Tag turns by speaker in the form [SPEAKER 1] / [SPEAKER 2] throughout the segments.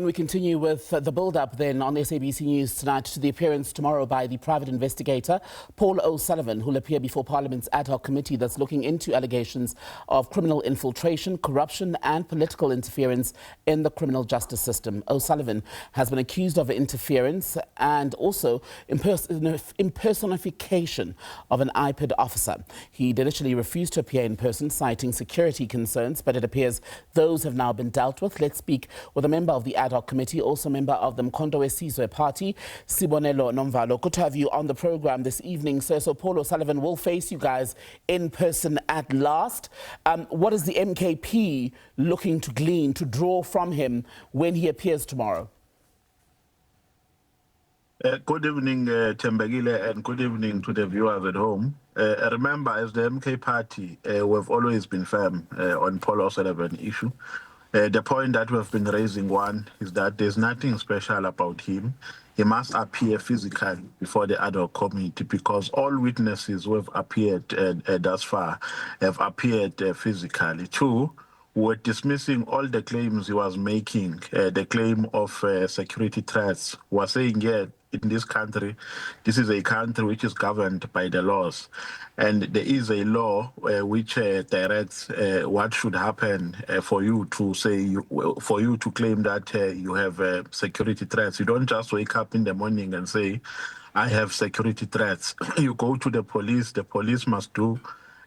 [SPEAKER 1] And we continue with the build-up then on SABC News tonight to the appearance tomorrow by the private investigator Paul O'Sullivan, who will appear before Parliament's ad hoc committee that's looking into allegations of criminal infiltration, corruption and political interference in the criminal justice system. O'Sullivan has been accused of interference and also impersonification of an IPID officer. He initially refused to appear in person, citing security concerns, but it appears those have now been dealt with. Let's speak with a member of the ad hoc committee, also member of the Mkondo Wesizwe Party, Sibonelo Nomvalo. Good to have you on the program this evening, sir. So Paul O'Sullivan will face you guys in person at last. What is the MKP looking to glean, to draw from him when he appears tomorrow?
[SPEAKER 2] Good evening, Tembegile, and good evening to the viewers at home. Remember, as the MK Party, we've always been firm on Paul O'Sullivan issue. The point that we've been raising, one, is that there's nothing special about him. He must appear physically before the ad hoc committee because all witnesses who have appeared thus far have appeared physically. Two, we're dismissing all the claims he was making, the claim of security threats. We're saying, yeah, in this country, this is a country which is governed by the laws. And there is a law which directs what should happen for you to say, for you to claim that you have security threats. You don't just wake up in the morning and say, I have security threats. You go to the police must do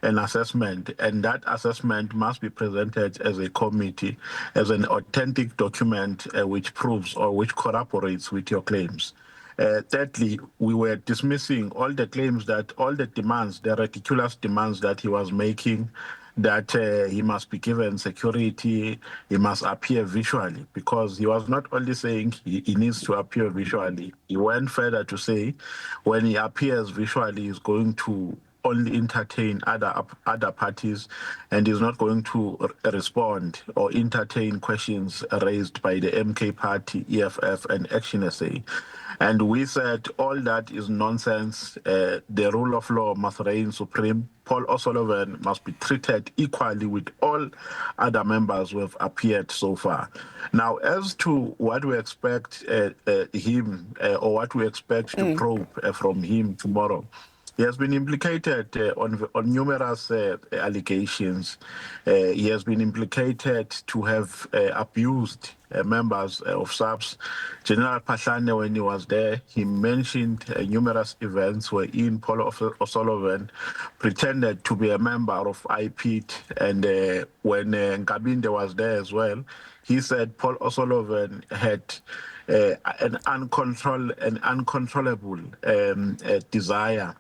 [SPEAKER 2] an assessment, and that assessment must be presented as a committee, as an authentic document which proves or which corroborates with your claims. Thirdly, we were dismissing all the claims that all the demands, the ridiculous demands that he was making, that he must be given security, he must appear visually, because he was not only saying he needs to appear visually, he went further to say when he appears visually, he's going to only entertain other parties and is not going to respond or entertain questions raised by the MK Party, EFF and Action SA. And we said all that is nonsense. The rule of law must reign supreme. Paul O'Sullivan must be treated equally with all other members who have appeared so far. Now, as to what we expect him or what we expect to probe from him tomorrow, he has been implicated on numerous allegations. He has been implicated to have abused members of SABC. General Pahlane, when he was there, he mentioned numerous events wherein Paul O'Sullivan pretended to be a member of IPID, and when Nkabinde was there as well, he said Paul O'Sullivan had an uncontrollable desire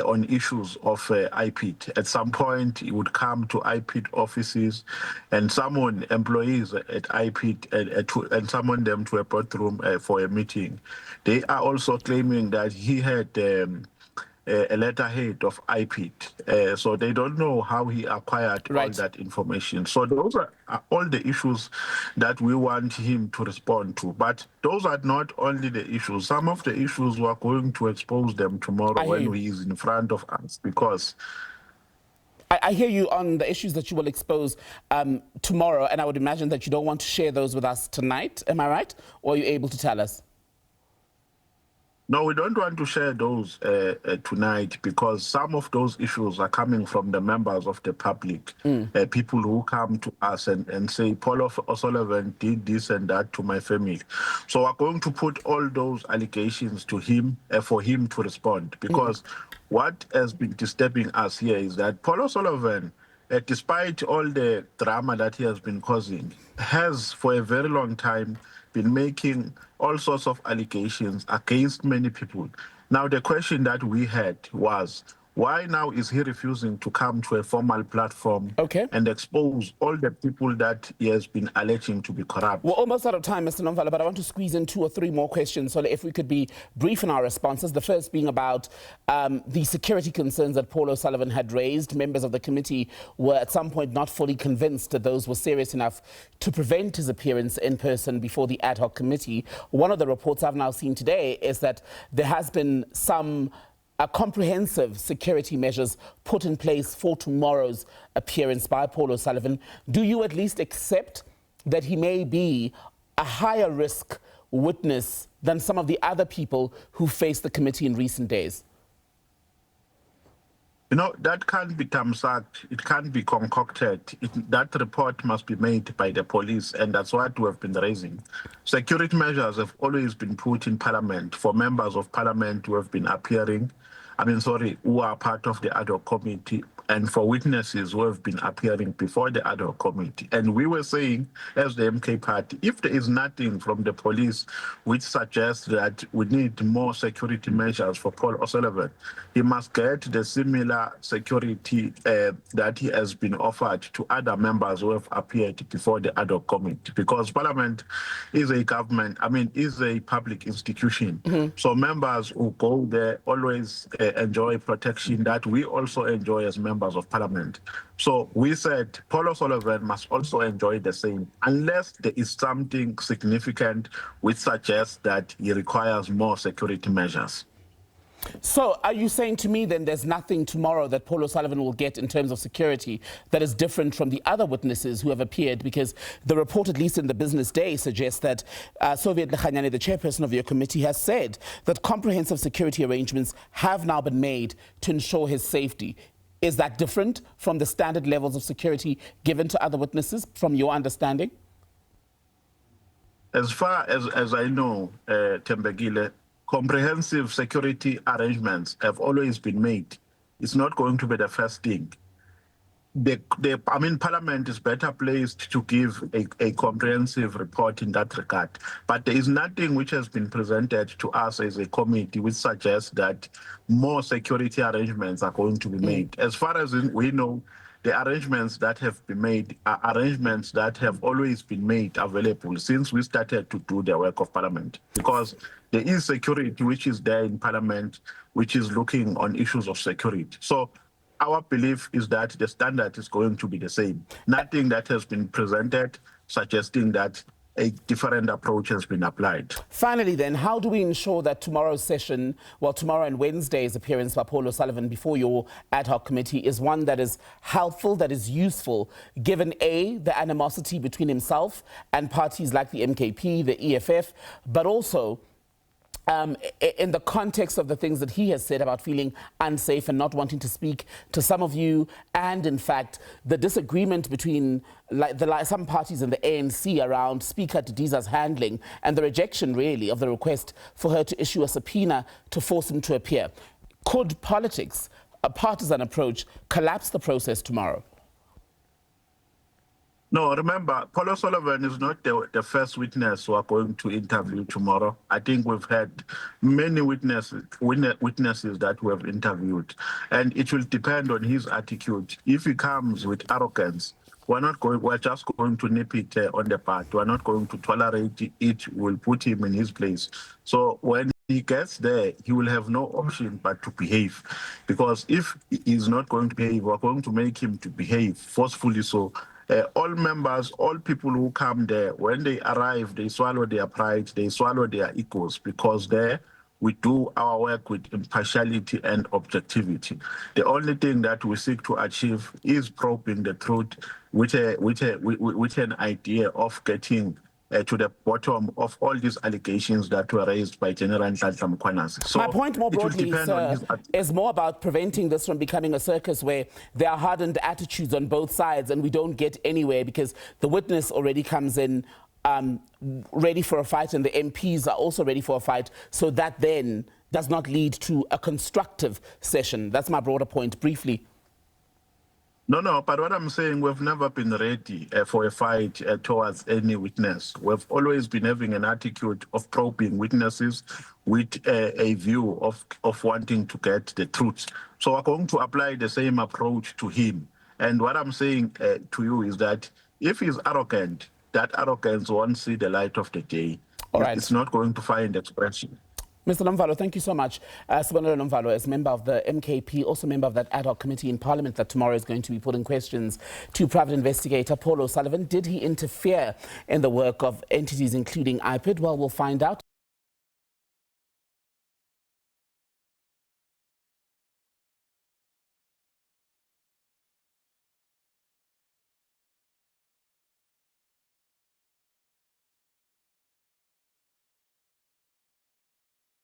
[SPEAKER 2] on issues of IPID. At some point, he would come to IPID offices and summon employees at IPID and summon them to a boardroom for a meeting. They are also claiming that he had a letterhead of IPID. So they don't know how he acquired all that information. So those are all the issues that we want him to respond to. But those are not only the issues. Some of the issues we are going to expose them tomorrow when he is in front of us, because
[SPEAKER 1] I hear you on the issues that you will expose tomorrow, and I would imagine that you don't want to share those with us tonight. Am I right? Or are you able to tell us?
[SPEAKER 2] No, we don't want to share those tonight, because some of those issues are coming from the members of the public, people who come to us and say, Paul O'Sullivan did this and that to my family. So we're going to put all those allegations to him for him to respond, because what has been disturbing us here is that Paul O'Sullivan, despite all the drama that he has been causing, has for a very long time been making all sorts of allegations against many people. Now, the question that we had was, why now is he refusing to come to a formal platform and expose all the people that he has been alleging to be corrupt?
[SPEAKER 1] We're almost out of time, Mr. Nomvalo, but I want to squeeze in 2 or 3 more questions. So if we could be brief in our responses. The first being about the security concerns that Paul O'Sullivan had raised. Members of the committee were at some point not fully convinced that those were serious enough to prevent his appearance in person before the ad hoc committee. One of the reports I've now seen today is that there has been some comprehensive security measures put in place for tomorrow's appearance by Paul O'Sullivan. Do you at least accept that he may be a higher risk witness than some of the other people who faced the committee in recent days?
[SPEAKER 2] You know, that can't be tamsacked. It can't be concocted. That report must be made by the police, and that's what we have been raising. Security measures have always been put in Parliament for members of Parliament who have been appearing, who are part of the ad hoc committee, and for witnesses who have been appearing before the ad hoc committee. And we were saying, as the MK party, if there is nothing from the police which suggests that we need more security measures for Paul O'Sullivan, he must get the similar security that he has been offered to other members who have appeared before the ad hoc committee. Because Parliament is a government, is a public institution. So members who go there always enjoy protection that we also enjoy as members of Parliament. So we said Paul O'Sullivan must also enjoy the same, unless there is something significant which suggests that he requires more security measures.
[SPEAKER 1] So are you saying to me then there's nothing tomorrow that Paul O'Sullivan will get in terms of security that is different from the other witnesses who have appeared? Because the report, at least in the Business Day, suggests that Soviet Lekhanyane, the chairperson of your committee, has said that comprehensive security arrangements have now been made to ensure his safety. Is that different from the standard levels of security given to other witnesses, from your understanding?
[SPEAKER 2] As far as I know, Tembegile, comprehensive security arrangements have always been made. It's not going to be the first thing. Parliament is better placed to give a comprehensive report in that regard. But there is nothing which has been presented to us as a committee which suggests that more security arrangements are going to be made. As far as we know, the arrangements that have been made are arrangements that have always been made available since we started to do the work of Parliament. Because there is security which is there in Parliament, which is looking on issues of security. So our belief is that the standard is going to be the same. Nothing that has been presented suggesting that a different approach has been applied.
[SPEAKER 1] Finally then, how do we ensure that tomorrow's session, tomorrow and Wednesday's appearance by Paul O'Sullivan before your ad hoc committee is one that is helpful, that is useful, given A, the animosity between himself and parties like the MKP, the EFF, but also in the context of the things that he has said about feeling unsafe and not wanting to speak to some of you, and in fact the disagreement between some parties in the ANC around Speaker Didiza's handling and the rejection really of the request for her to issue a subpoena to force him to appear. Could politics, a partisan approach, collapse the process tomorrow?
[SPEAKER 2] No, remember, Paul O'Sullivan is not the first witness who are going to interview tomorrow. I think we've had many witnesses that we have interviewed, and it will depend on his attitude. If he comes with arrogance, we're just going to nip it on the bud. We're not going to tolerate it. We'll put him in his place. So when he gets there, he will have no option but to behave. Because if he's not going to behave, we're going to make him to behave forcefully. So all members, all people who come there, when they arrive, they swallow their pride, they swallow their egos, because there we do our work with impartiality and objectivity. The only thing that we seek to achieve is probing the truth with an idea of getting to the bottom of all these allegations that were raised by General Nhlanhla Mkhwanazi. So
[SPEAKER 1] my point more broadly, sir, is more about preventing this from becoming a circus where there are hardened attitudes on both sides and we don't get anywhere because the witness already comes in ready for a fight and the MPs are also ready for a fight, so that then does not lead to a constructive session. That's my broader point, briefly.
[SPEAKER 2] No, but what I'm saying, we've never been ready for a fight towards any witness. We've always been having an attitude of probing witnesses with a view of wanting to get the truth. So we're going to apply the same approach to him. And what I'm saying to you is that if he's arrogant, that arrogance won't see the light of the day. All right. It's not going to find expression.
[SPEAKER 1] Mr. Nomvalo, thank you so much. Sibonelo Nomvalo, as member of the MKP, also member of that ad hoc committee in Parliament that tomorrow is going to be putting questions to private investigator Paul O'Sullivan. Did he interfere in the work of entities including IPID? Well, we'll find out.